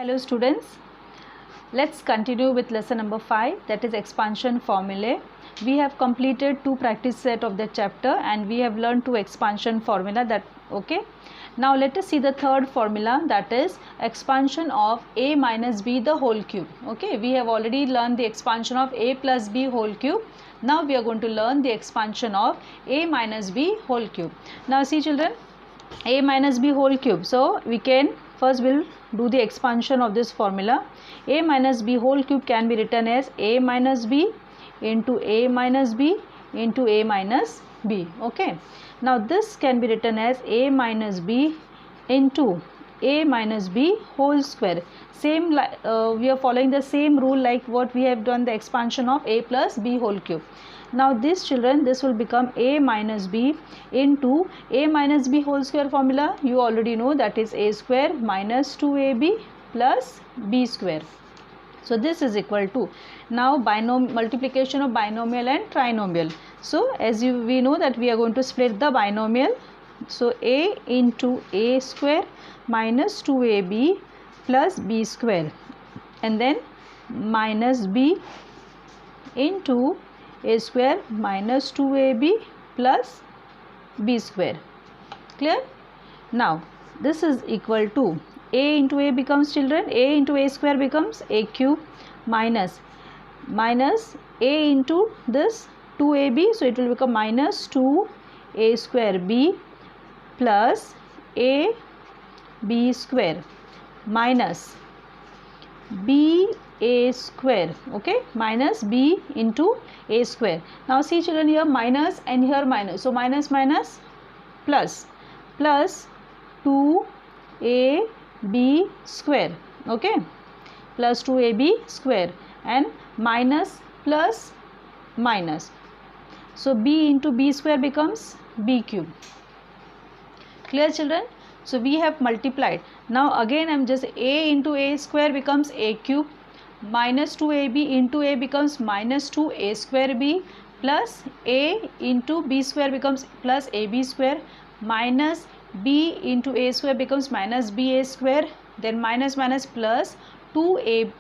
Hello students, let's continue with lesson number 5, that is expansion formulae. We have completed 2 practice set of the chapter and we have learned 2 expansion formula okay. Now let us see the third formula, that is expansion of a minus b the whole cube. Okay, we have already learned the expansion of a plus b whole cube. Now we are going to learn the expansion of a minus b whole cube. Now see children, a minus b whole cube. So we can first will do the expansion of this formula. A minus b whole cube can be written as a minus b into a minus b into a minus b. Okay, now this can be written as a minus b into a minus b whole square. Same we are following the same rule like what we have done the expansion of a plus b whole cube. Now this children, this will become a minus b into a minus b whole square formula. You already know, that is a square minus 2ab plus b square. So this is equal to now multiplication of binomial and trinomial. So as we know that we are going to split the binomial. So a into a square minus 2ab plus b square, and then minus b into a square minus 2ab plus b square. Clear? Now this is equal to a into a becomes children, a into a square becomes a cube minus a into this 2ab, so it will become minus 2a square b plus a b square minus b a square. Okay, minus b into a square. Now see children, here minus and here minus, so minus minus plus 2ab square. Okay, plus 2ab square and minus plus minus, so b into b square becomes b cube. Clear children? So we have multiplied. Now again I am just a into a square becomes a cube, minus 2ab into a becomes minus 2a square b, plus a into b square becomes plus ab square, minus b into a square becomes minus ba square, then minus plus 2ab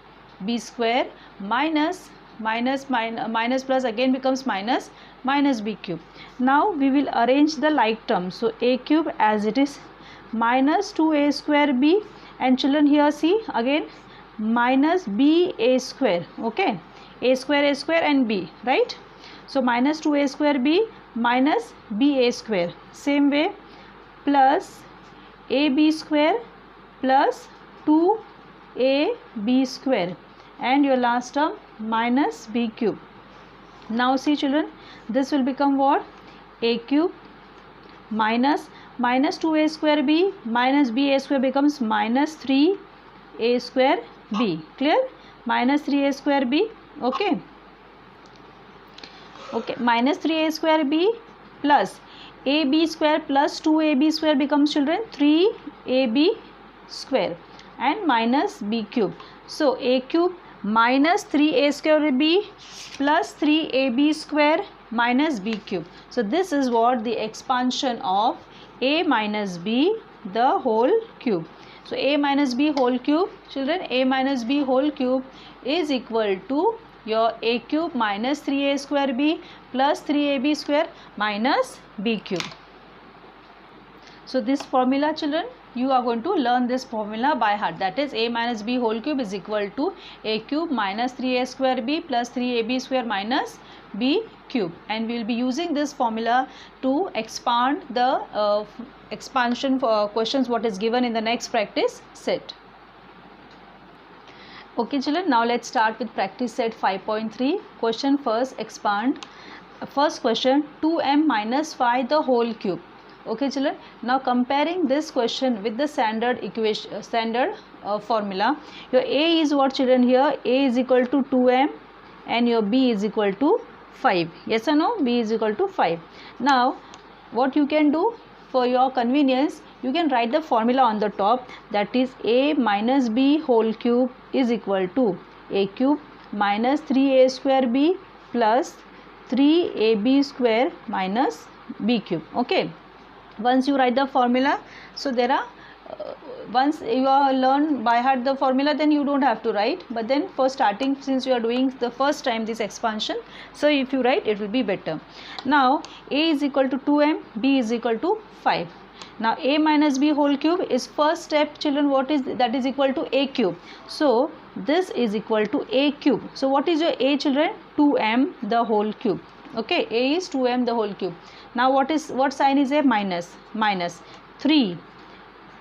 square minus plus again becomes minus b cube. Now we will arrange the like terms. So a cube as it is, minus 2a square b, and children here see again minus b a square. Okay, a square and b, right? So minus 2a square b minus b a square. Same way, plus ab square plus 2ab square, and your last term minus b cube. Now see children, this will become what? A cube minus 2a square b minus b a square becomes minus 3a square b. Clear? Minus 3a square b. Okay, minus 3a square b plus ab square plus 2ab square becomes children 3ab square and minus b cube. So a cube minus 3a square b plus 3ab square minus b cube. So this is what the expansion of a minus b the whole cube. So a minus b whole cube, children, a minus b whole cube is equal to your a cube minus 3a square b plus 3ab square minus b cube. So this formula children, you are going to learn this formula by heart, that is a minus b whole cube is equal to a cube minus 3a square b plus 3ab square minus b cube, and we will be using this formula to expand the expansion questions what is given in the next practice set. Okay children, now let's start with practice set 5.3. question first, expand. First question, 2m minus 5 the whole cube. Okay children, now comparing this question with the standard equation, formula, your a is what children? Here a is equal to 2m and your b is equal to 5. Yes or no? B is equal to 5. Now what you can do for your convenience, you can write the formula on the top, that is a minus b whole cube is equal to a cube minus 3a square b plus 3ab square minus b cube. Okay, once you write the formula, so there are once you are learn by heart the formula, then you don't have to write, but then for starting, since you are doing the first time this expansion, so if you write it will be better. Now a is equal to 2m, b is equal to 5. Now a minus b whole cube is first step, children. What is that? Is equal to a cube. So this is equal to a cube. So what is your a, children? 2m the whole cube. Okay, a is 2m the whole cube. Now what sign is a? Minus. Minus 3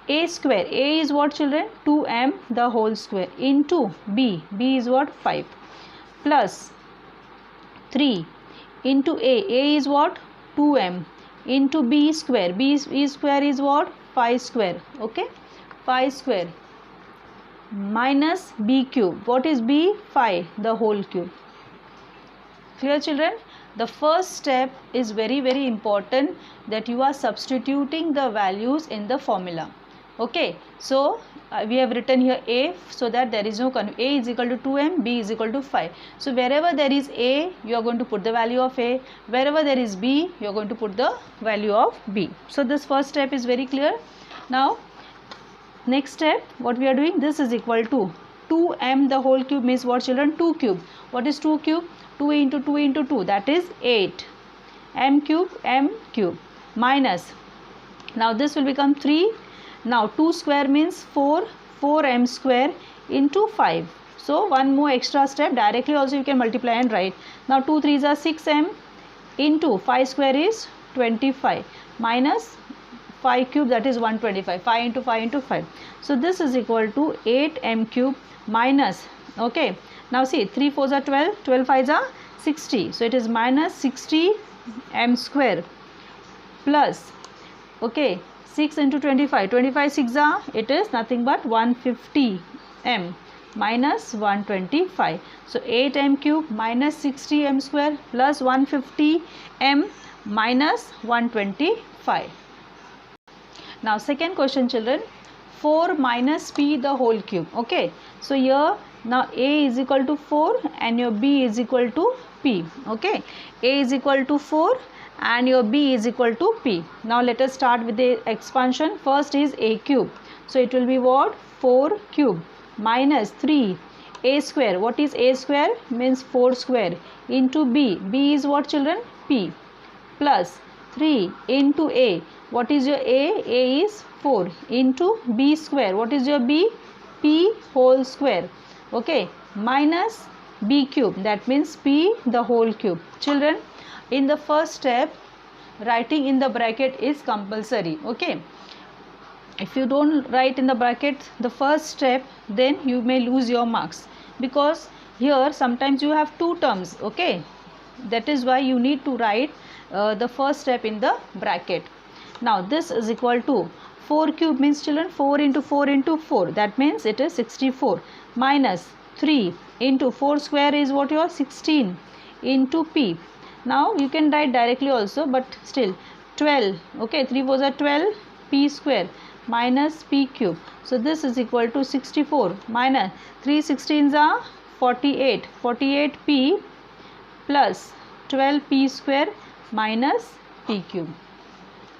a square. A is what, children? 2m the whole square into b. B is what? 5 plus 3 into a. A is what? 2m into b square. B square is what? 5 square. Okay, 5 square minus b cube. What is b? 5 the whole cube. Clear, children? The first step is very important, that you are substituting the values in the formula. Okay, so we have written here a, so that there is no confusion. A is equal to 2m, b is equal to 5. So wherever there is a, you are going to put the value of a. Wherever there is b, you are going to put the value of b. So this first step is very clear. Now next step, what we are doing, this is equal to 2m the whole cube means what, children? 2 cube. What is 2 cube? 2 into 2 into 2, that is 8. M cube minus, now this will become 3. Now 2 square means 4m square into 5. So one more extra step, directly also you can multiply and write. Now 2 3s are 6m into 5 square is 25 minus 5 cube, that is 125. 5 into 5 into 5. So this is equal to 8m cube minus, okay, now see, 3 4s are 12, 12 5s are 60. So it is minus 60 m square plus, okay, 6 into 25, 25 6 are, it is nothing but 150 m minus 125. So 8m cube minus 60 m square plus 150 m minus 125. Now second question, children, 4 minus p the whole cube. Okay, so here now a is equal to 4 and your b is equal to p. Okay, a is equal to 4 and your b is equal to p. Now let us start with the expansion. First is a cube, so it will be what? 4 cube minus 3 a square. What is a square? Means 4 square into b. B is what, children? P plus 3 into a. What is your a? A is 4 into b square. What is your b? P whole square. Okay, minus b cube, that means p the whole cube. Children, in the first step, writing in the bracket is compulsory. Okay, if you don't write in the bracket the first step, then you may lose your marks, because here sometimes you have two terms. Okay, that is why you need to write the first step in the bracket. Now this is equal to 4 cube means, children, 4 into 4 into 4, that means it is 64 minus 3 into 4 square is what, your 16 into p. Now you can write directly also, but still 12. Okay, 3 4s are 12 p square minus p cube. So this is equal to 64 minus 3 16s are 48, 48 p plus 12 p square minus p cube.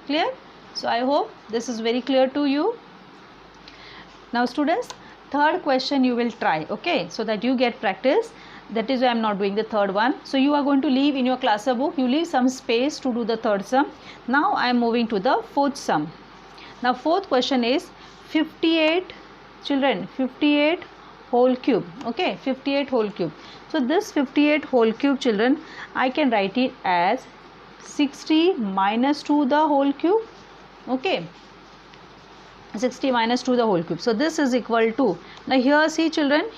Clear? So I hope this is very clear to you. Now students, third question you will try, okay, so that you get practice. That is why I am not doing the third one. So you are going to leave in your class book, you leave some space to do the third sum. Now I am moving to the fourth sum. Now fourth question is 58, children, 58 whole cube. Okay, 58 whole cube. So this 58 whole cube, children, I can write it as 60 minus 2 the whole cube. Okay, 60 minus 2 the whole cube. So this is equal to, now here see, children,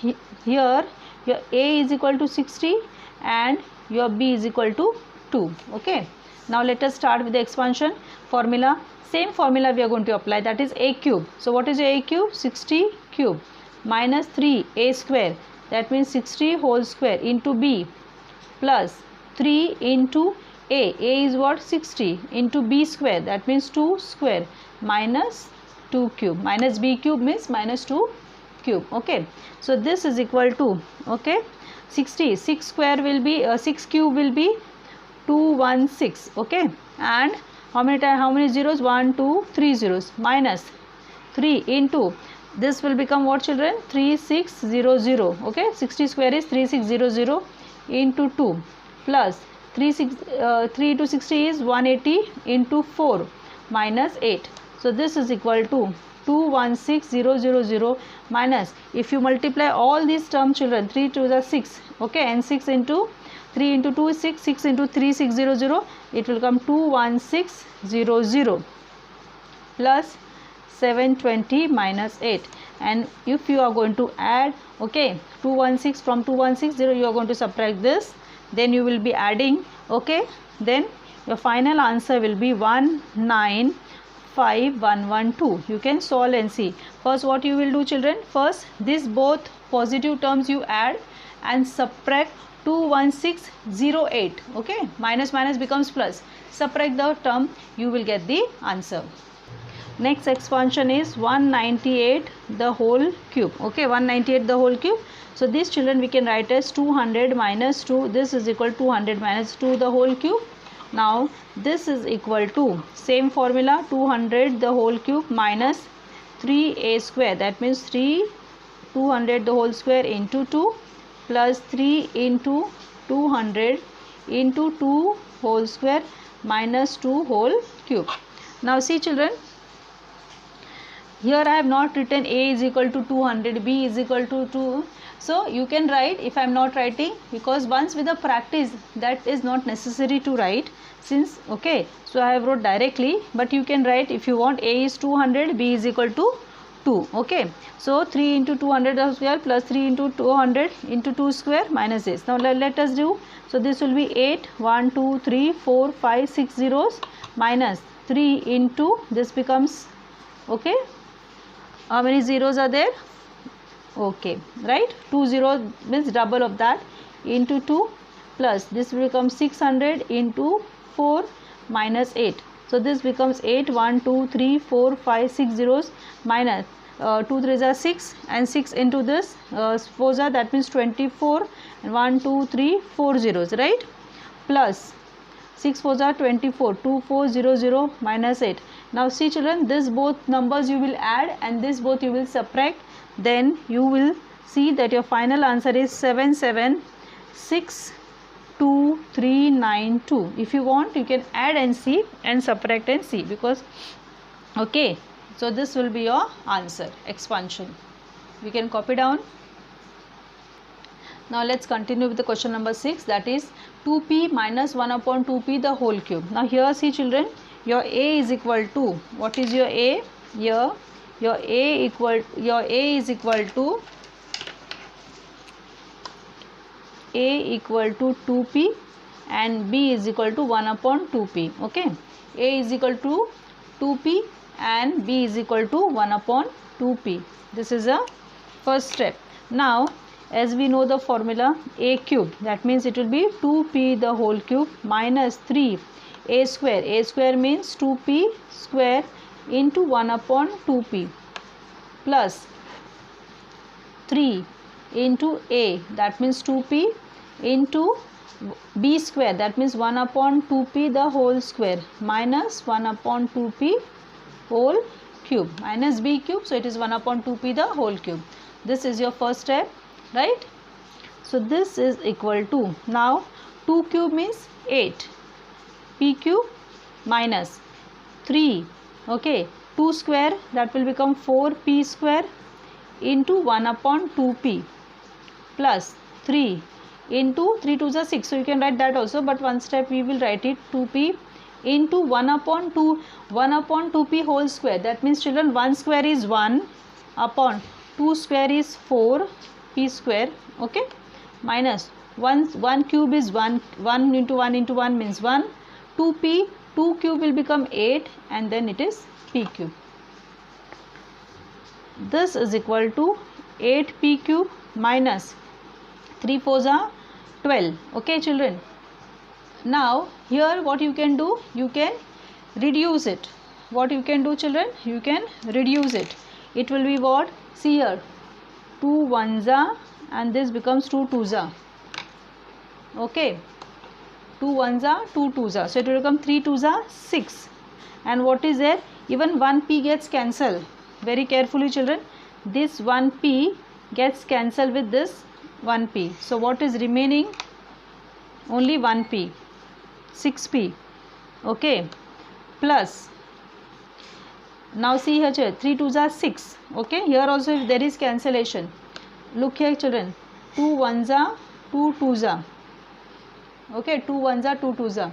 here your a is equal to 60 and your b is equal to 2. Okay, now let us start with the expansion formula. Same formula we are going to apply, that is a cube. So what is a cube? 60 cube minus 3 a square, that means 60 whole square into b plus 3 into a is what? 60 into b square, that means 2 square minus 2 cube, minus b cube means minus 2 cube. Okay, so this is equal to, okay, 60, 6 square will be 6 cube will be 216. Okay, and how many zeros? 1 2 3 zeros minus 3 into this will become what children? 3600. Okay, 60 square is 3600 into 2 plus 3 into 60 is 180 into 4 minus 8. So this is equal to 216000 minus, if you multiply all these terms children, 3 to the 6, okay, and 6 into 3 into 2 is 6, 6 into 3600, it will come 21600 plus 720 minus 8. And if you are going to add, okay, 216 from 2160, you are going to subtract this, then you will be adding, okay, then your final answer will be 195,112. You can solve and see. First what you will do children, first this both positive terms you add and subtract 21608, okay, minus minus becomes plus, subtract the term, you will get the answer. Next expansion is 198 the whole cube, okay, 198 the whole cube. So these children we can write as 200 minus 2, this is equal to 200 minus 2 the whole cube. Now this is equal to, same formula, 200 the whole cube minus 3a square, that means 200 the whole square into 2 plus 3 into 200 into 2 whole square minus 2 whole cube. Now see children, here I have not written a is equal to 200, b is equal to 2. So you can write, if I am not writing, because once with the practice that is not necessary to write, since, okay, so I have wrote directly, but you can write if you want, a is 200, b is equal to 2, okay. So 3 into 200 square plus 3 into 200 into 2 square minus this. Now let us do, so this will be 8, 1, 2, 3, 4, 5, 6 zeros minus 3 into, this becomes, okay, how many zeros are there? Okay, right, 2 zeros means double of that, into 2 plus this will become 600 into 4 minus 8. So this becomes 8, 1, 2, 3, 4, 5, 6 zeros minus 2 3s are 6 and 6 into this 4s are, that means 24, and 1, 2, 3, 4 zeros, right, plus 6 4s are 24, 2400 minus 8. Now see children, this both numbers you will add and this both you will subtract, then you will see that your final answer is 7762,392. If you want, you can add and see and subtract and see, because, okay, so this will be your answer, expansion. We can copy down. Now let's continue with the question number 6, that is 2p minus 1 upon 2p the whole cube. Now here see children, your a is equal to, what is your a? Here your a is equal to equal to 2p and b is equal to 1 upon 2p, okay. A is equal to 2p and b is equal to 1 upon 2p. This is a first step. Now as we know the formula, a cube, that means it will be 2p the whole cube minus 3 a square. A square means 2p square into 1 upon 2p plus 3 into a, that means 2p into b square, that means 1 upon 2p the whole square minus 1 upon 2p whole cube minus b cube, so it is 1 upon 2p the whole cube. This is your first step, right? So this is equal to, now 2 cube means 8 p cube minus 3, okay, 2 square, that will become 4p square into 1 upon 2p plus 3 into 3 to the 6, so you can write that also, but one step we will write it, 2p into 1 upon 2p whole square, that means children 1 square is 1 upon 2 square is 4 p square, okay, minus 1 cube is 1 into 1 into 1 means 1, 2p, 2 cube will become 8 and then it is p cube. This is equal to 8p cube minus 3 4s are 12, okay children. Now here what you can do, you can reduce it. What you can do children, you can reduce it. It will be what, see here, 2 1s are and this becomes 2 2s are, okay, 2 1s are 2 2s are, so it will become 3 2s are 6, and what is there, even 1p gets cancelled, very carefully children, this 1p gets cancelled with this 1p. So what is remaining? Only 1p, 6p. Okay, plus, now see here, 3 2s are 6. Okay, here also if there is cancellation, look here children, 2 1s are 2 2s are. Okay, 2 1s are 2 2s are.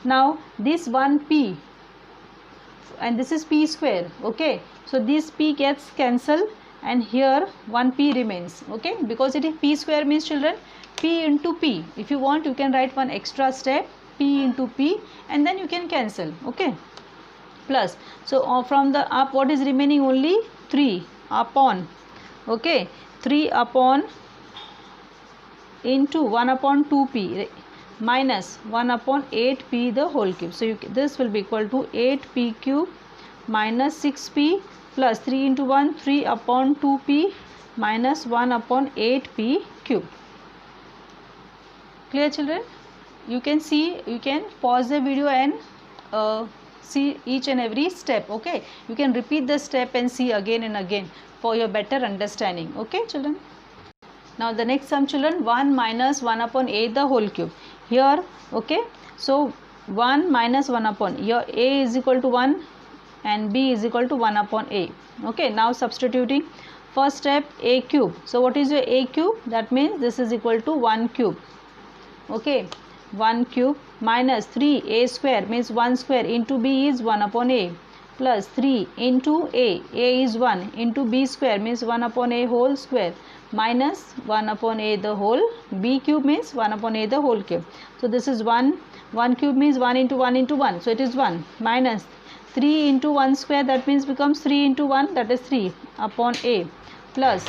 Now this 1p and this is p square. Okay, so this p gets cancelled and here 1p remains. Okay, because it is p square means children p into p. If you want, you can write one extra step, p into p, and then you can cancel. Okay, plus, so from the up what is remaining? Only 3 upon, okay, 3 upon into 1 upon 2p minus 1 upon 8p the whole cube. So this will be equal to 8p cube minus 6p plus 3 into 1, 3 upon 2p minus 1 upon 8p cube. Clear children? You can see, you can pause the video and see each and every step. Okay, you can repeat the step and see again and again for your better understanding. Okay children? Now the next sum children, 1 minus 1 upon a the whole cube. Here, okay, so 1 minus 1 upon, here a is equal to 1 and b is equal to 1 upon a. Okay, now substituting, first step a cube. So what is your a cube? That means this is equal to 1 cube. Okay, 1 cube minus 3 a square means 1 square into b is 1 upon a plus 3 into a is 1 into b square means 1 upon a whole square minus 1 upon a the whole, b cube means 1 upon a the whole cube. So this is 1 cube means 1 into 1 into 1, so it is 1 minus 3 into 1 square, that means becomes 3 into 1, that is 3 upon a plus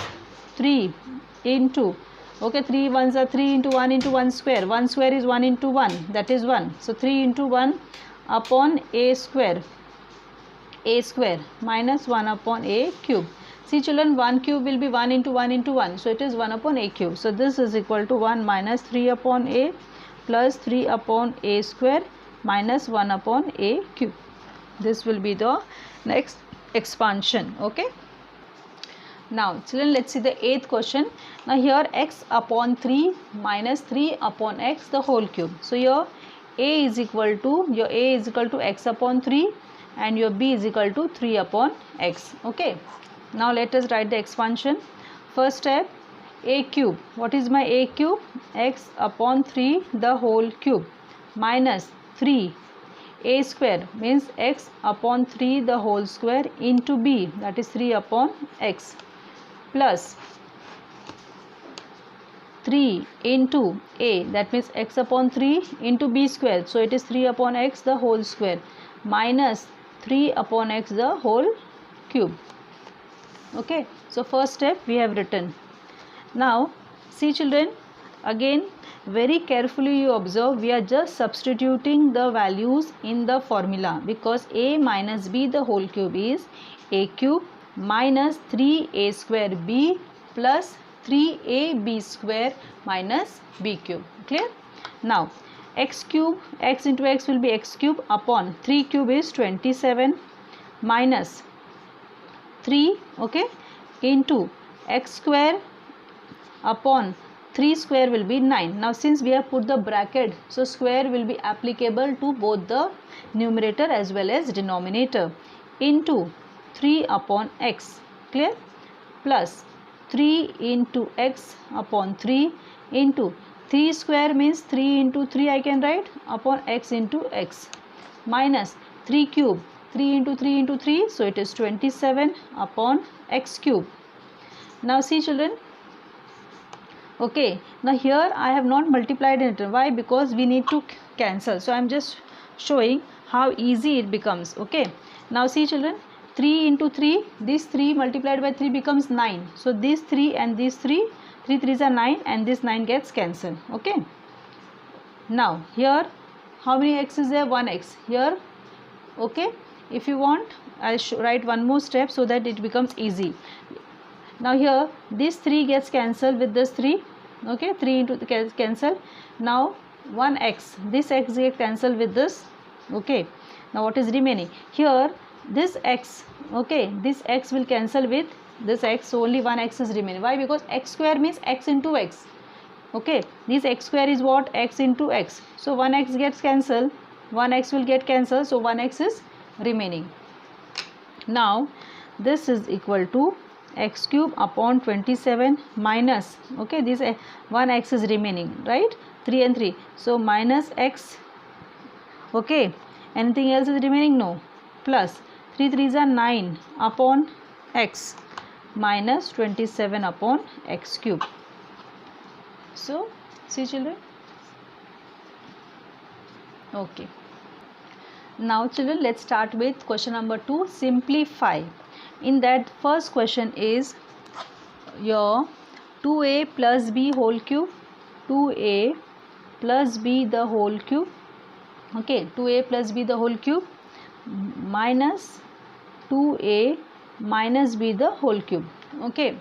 3 into, okay, 3 1s are 3 into 1 square, 1 square is 1 into 1, that is 1, so 3 into 1 upon a square minus 1 upon a cube. See children, 1 cube will be 1 into 1 into 1, so it is 1 upon a cube. So this is equal to 1 minus 3 upon a plus 3 upon a square minus 1 upon a cube. This will be the next expansion. Okay, now children, let's see the 8th question. Now here x upon 3 minus 3 upon x the whole cube. So your a is equal to x upon 3 and your b is equal to 3 upon x. Okay, now let us write the expansion. First step, a cube. What is my a cube? X upon 3 the whole cube minus 3 a square means x upon 3 the whole square into b, that is 3 upon x, plus 3 into a, that means x upon 3 into b square, so it is 3 upon x the whole square minus 3 upon x the whole cube. Okay, so first step we have written. Now see children, again very carefully you observe, we are just substituting the values in the formula, because a minus b the whole cube is a cube minus 3a square b plus 3ab square minus b cube. Clear? Now x cube, x into x will be x cube upon 3 cube is 27 minus 3, okay, into x square upon 3 square will be 9. Now since we have put the bracket, so square will be applicable to both the numerator as well as denominator, into 3 upon x, clear, plus 3 into x upon 3 into 3 square means 3 into 3 I can write upon x into x minus 3 cube, 3 into 3 into 3, so it is 27 upon x cube. Now see children, okay, now here I have not multiplied it. Why? Because we need to cancel, so I am just showing how easy it becomes. Okay, now see children, 3 into 3, this 3 multiplied by 3 becomes 9, so these 3 and these 3 3s are 9 and this 9 gets cancelled. Okay, now here how many x is there? 1x here. Okay, if you want I'll write one more step so that it becomes easy. Now here this 3 gets cancelled with this 3, okay, 3 into the cancel. Now 1x, this x gets cancelled with this. Okay, now what is remaining here? This x, okay, this x will cancel with this x, so only one x is remaining. Why? Because x square means x into x. Okay, this x square is what? X into x. So one x gets cancelled, one x will get cancelled, so one x is remaining. Now this is equal to x cube upon 27 minus, okay, this one x is remaining, right? 3 and 3, so minus x. Okay, anything else is remaining? No. Plus 3 3s are 9 upon x minus 27 upon x cube. So see children. Okay, now children, let's start with question number 2, simplify. In that first question is your 2a plus b whole cube, 2a plus b the whole cube, okay, 2a plus b the whole cube minus 2a minus b the whole cube. Okay,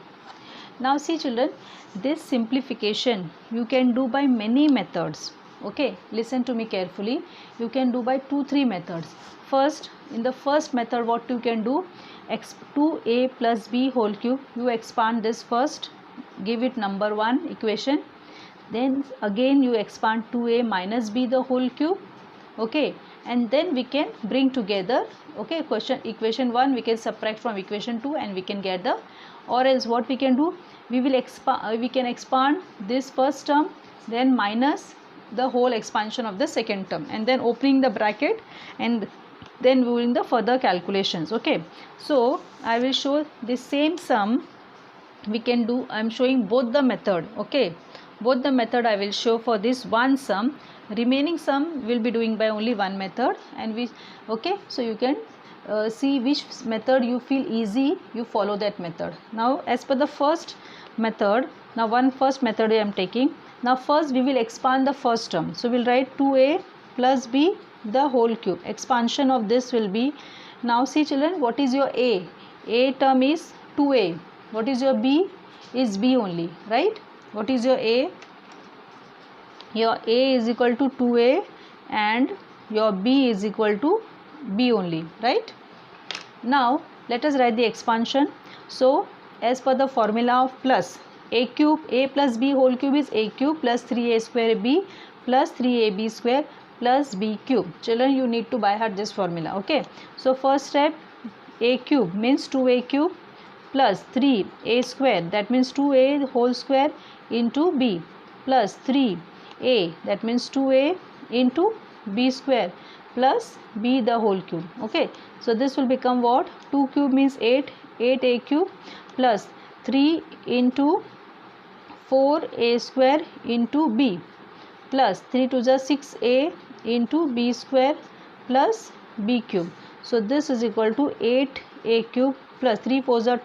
now see children, this simplification you can do by many methods. Okay, listen to me carefully, you can do by 2-3 methods. First, in the first method, what you can do, 2a plus b whole cube, you expand this first, give it number 1 equation, then again you expand 2a minus b the whole cube, okay, and then we can bring together, okay, equation 1 we can subtract from equation 2 and we can get the, or else what we can do, we can expand this first term, then minus the whole expansion of the second term, and then opening the bracket and then doing the further calculations. Okay, so I will show the same sum we can do. I am showing both the method. Okay, both the method I will show for this one sum, remaining sum will be doing by only one method, and we, okay, so you can see which method you feel easy, you follow that method. Now as per the first method, now first method I am taking. Now first we will expand the first term, so we will write 2a plus b the whole cube, expansion of this will be, now see children, what is your a term is 2a, what is your b, is b only, right? What is your a is equal to 2a and your b is equal to b only, right? Now let us write the expansion. So as per the formula of plus, a cube, a plus b whole cube is a cube plus 3a square b plus 3ab square plus b cube. Children, you need to by heart this formula. Okay, so first step, a cube means 2a cube plus 3a square, that means 2a whole square into b plus 3a, that means 2a into b square plus b the whole cube. Okay, so this will become what, 2 cube means 8a cube plus 3 into 4a square into b plus 3 to the 6a into b square plus b cube. So this is equal to 8a cube plus 3 4s are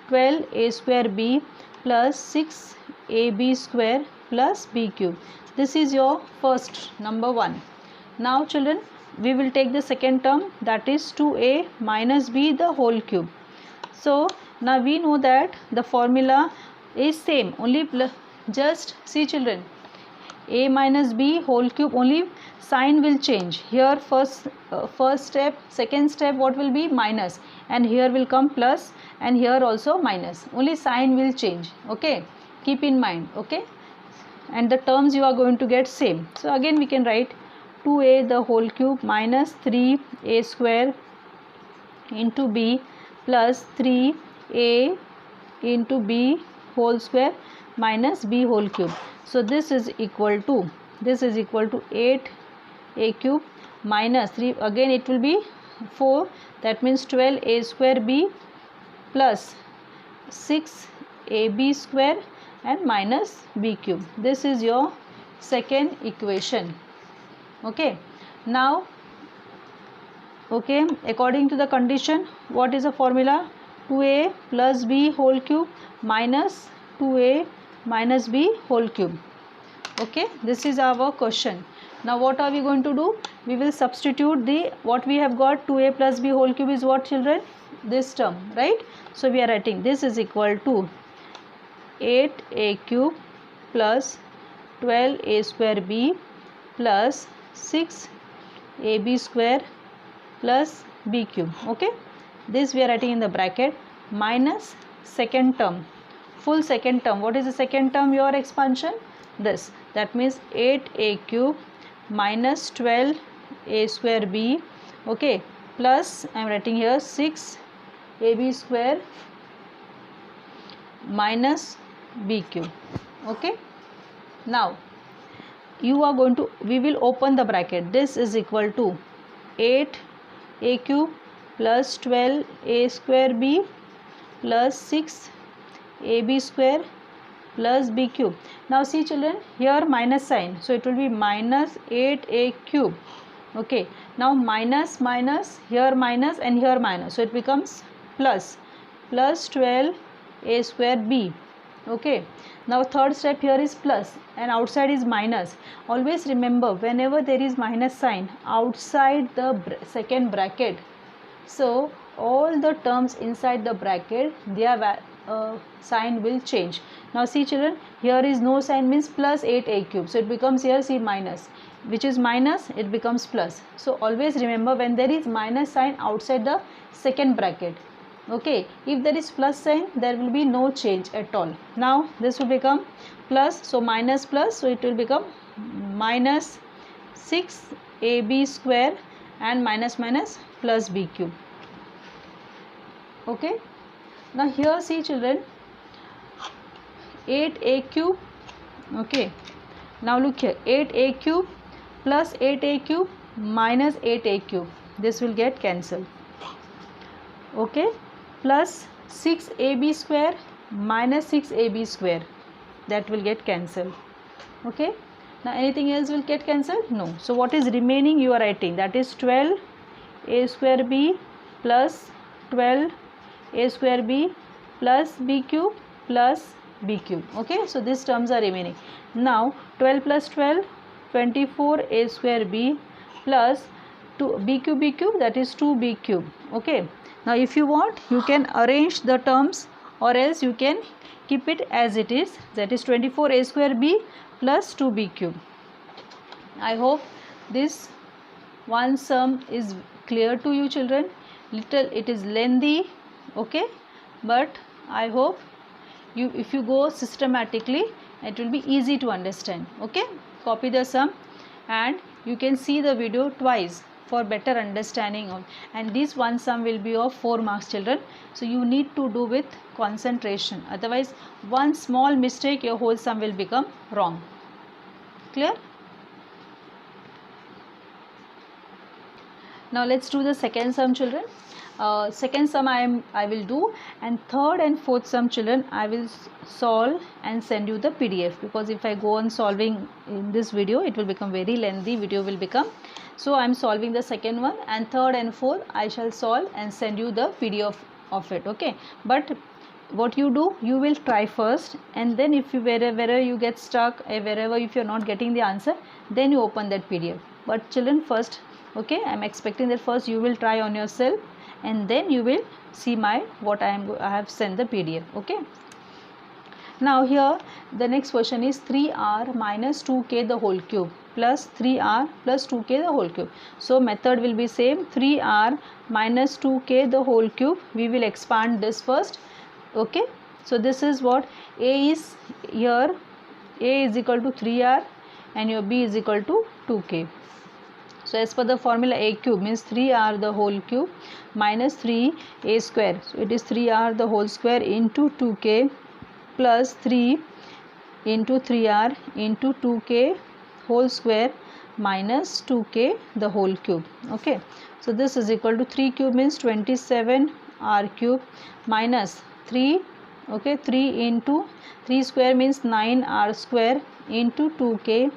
12a square b plus 6ab square plus b cube. This is your first number 1. Now children, we will take the second term, that is 2a minus b the whole cube. So now we know that the formula is same, only just see children, a minus b whole cube, only sign will change. Here first step, second step, what will be, minus, and here will come plus, and here also minus, only sign will change. Okay, keep in mind. Okay, and the terms you are going to get same. So again we can write 2a the whole cube minus 3a square into b plus 3a into b whole square minus b whole cube. So this is equal to 8a cube minus 3, again it will be 4, that means 12a square b plus 6ab square and minus b cube. This is your second equation. Okay, now okay, according to the condition, what is the formula, 2a plus b whole cube minus 2a minus b whole cube. Okay, this is our question. Now what are we going to do, we will substitute the, what we have got, 2a plus b whole cube is what children, this term, right? So we are writing this is equal to 8a cube plus 12a square b plus 6ab square plus b cube. Okay, this we are writing in the bracket minus second term, full second term. What is the second term? Your expansion, this. That means 8a cube minus 12a square b, okay, plus I am writing here 6ab square minus b cube, okay. Now you are going to, we will open the bracket. This is equal to 8a cube plus 12a square b plus 6ab square plus b cube. Now see children, here minus sign, so it will be minus 8a cube, okay. Now minus minus, here minus and here minus, so it becomes plus 12a square b, okay. Now third step, here is plus and outside is minus. Always remember, whenever there is minus sign outside the second bracket, so all the terms inside the bracket, their sign will change. Now see children, here is no sign, means plus 8a cube, so it becomes here see minus, which is minus, it becomes plus. So always remember, when there is minus sign outside the second bracket, okay, if there is plus sign, there will be no change at all. Now this will become plus, so minus plus, so it will become minus 6ab square and minus minus plus b cube, okay. Now here see children, 8a cube, okay. Now look here, 8a cube plus 8a cube minus 8a cube, this will get cancelled, okay, plus 6ab square minus 6ab square, that will get cancelled, okay. Now anything else will get cancelled? No. So what is remaining you are writing, that is 12a square b plus 12a square b plus b cube plus b cube, okay. So these terms are remaining. Now 12 plus 12, 24a square b plus 2 b cube, that is 2b cube, okay. Now if you want, you can arrange the terms, or else you can keep it as it is, that is 24a square b plus 2b cube. I hope this one sum is clear to you children. Little it is lengthy, okay, but I hope you, if you go systematically, it will be easy to understand, okay. Copy the sum and you can see the video twice for better understanding of, and this one sum will be of 4 marks children. So you need to do with concentration, otherwise one small mistake your whole sum will become wrong. Clear? Now let's do the second sum children. Second sum I will do, and third and fourth sum children I will solve and send you the PDF, because if I go on solving in this video, it will become very lengthy video will become. So I am solving the second one, and third and fourth I shall solve and send you the PDF of it, okay. But what you do, you will try first, and then if you wherever you get stuck, wherever if you are not getting the answer, then you open that PDF. But children first, okay, I am expecting that first you will try on yourself, and then you will see my what I have sent the PDF, okay. Now here the next question is 3r minus 2k the whole cube plus 3r plus 2k the whole cube. So method will be same, 3r minus 2k the whole cube. We will expand this first, okay. So this is what a is here, a is equal to 3r and your b is equal to 2k. So as per the formula, a cube means 3r the whole cube minus 3a square. So it is 3r the whole square into 2k plus 3 into 3r into 2k whole square minus 2k the whole cube, okay. So this is equal to 3 cube means 27r cube minus 3, okay, 3 into 3 square means 9r square into 2k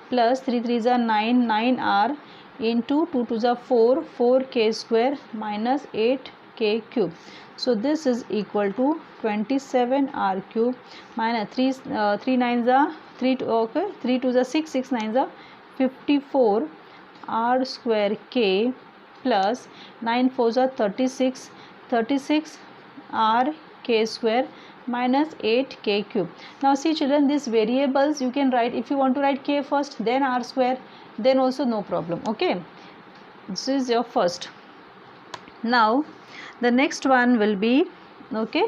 plus 3 3s are 9, 9r into 2 2s are 4, 4k square minus 8k cube. So this is equal to 27r cube minus 3 9s are 3, okay, 3 2s are 6, 6 9s are 54 r square k plus 9 4s are 36, 36 r k square minus 8k cube. Now see children, these variables you can write, if you want to write k first then r square, then also no problem, okay. This is your first. Now the next one will be, okay,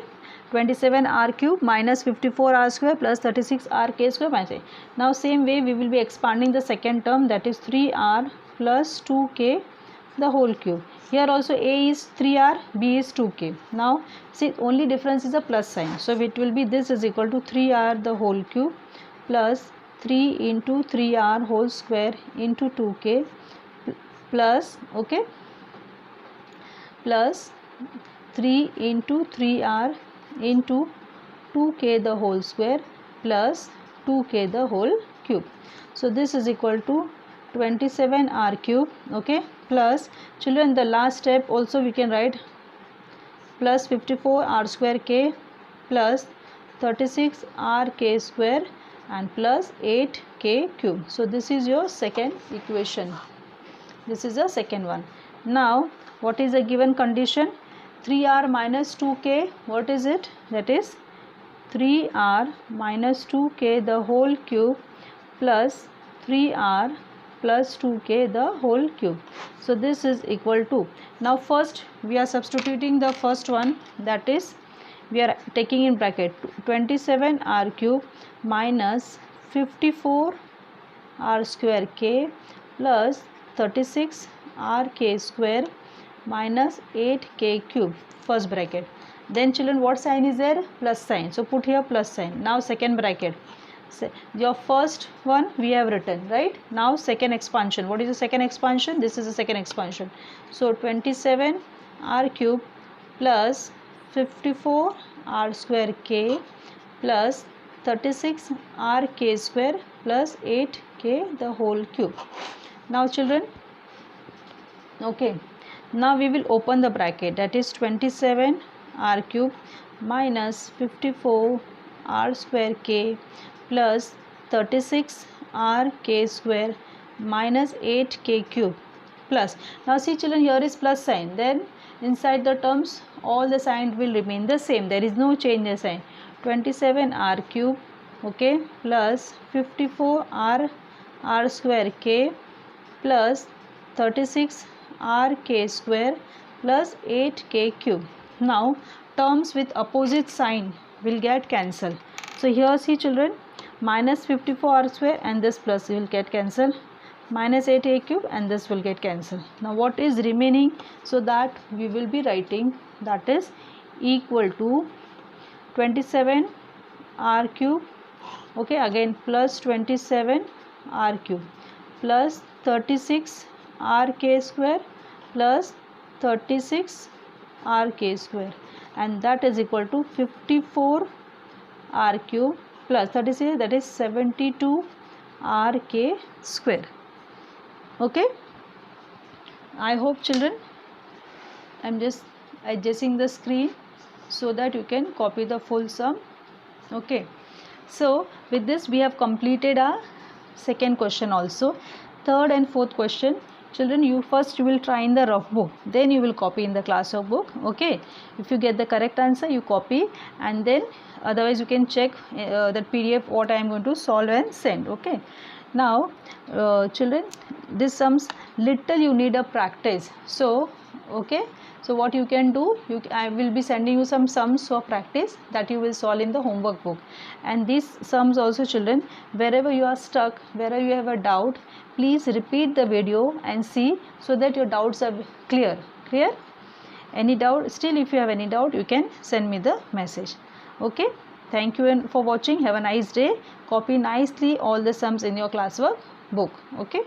27r cube minus 54r square plus 36r k square minus 8. Now same way we will be expanding the second term, that is 3r plus 2k the whole cube. Here also a is 3r, b is 2k. Now see, only difference is a plus sign, so it will be this is equal to 3r the whole cube plus 3 into 3r whole square into 2k plus, okay, plus 3 into 3r into 2k the whole square plus 2k the whole cube. So this is equal to 27r cube, okay, plus children the last step also we can write plus 54r square k plus 36r k square and plus 8k cube. So this is your second equation. This is the second one. Now what is the given condition? 3r minus 2k, what is it? That is 3r minus 2k the whole cube plus 3r plus 2k the whole cube. So this is equal to, now first we are substituting the first one, that is we are taking in bracket 27r cube minus 54r square k plus 36r k square minus 8k cube, first bracket. Then children what sign is there? Plus sign. So put here plus sign. Now second bracket. So your first one we have written, right? Now second expansion. What is the second expansion? This is the second expansion. So 27r cube plus 54r square k plus 36r k square plus 8k the whole cube. Now children, okay, now we will open the bracket, that is 27r cube minus 54r square k plus 36r k square minus 8k cube plus, now see children, here is plus sign, then inside the terms all the sign will remain the same, there is no change in sign. 27r cube, okay, plus 54r square k plus 36r k square plus 8k cube. Now terms with opposite sign will get cancelled. So here see children, minus 54r square and this plus will get cancelled, minus 8a cube and this will get cancelled. Now what is remaining? So that we will be writing, that is equal to 27r cube, okay, again plus 27r cube plus 36r k square plus 36r k square, and that is equal to 54r cube plus 36, that is 72r k square. Okay, I hope children, I am just adjusting the screen so that you can copy the full sum. Okay, so with this we have completed our second question also. Third and fourth question, children, you will try in the rough book, then you will copy in the class of book. Okay, if you get the correct answer you copy, and then otherwise you can check that PDF what I am going to solve and send. Okay, now children, this sums little you need a practice. So okay, so what you can do, I will be sending you some sums for practice that you will solve in the homework book, and these sums also children, wherever you are stuck, wherever you have a doubt, please repeat the video and see, so that your doubts are clear. Any doubt, still if you have any doubt you can send me the message. Okay, thank you for watching. Have a nice day. Copy nicely all the sums in your classwork book. Okay.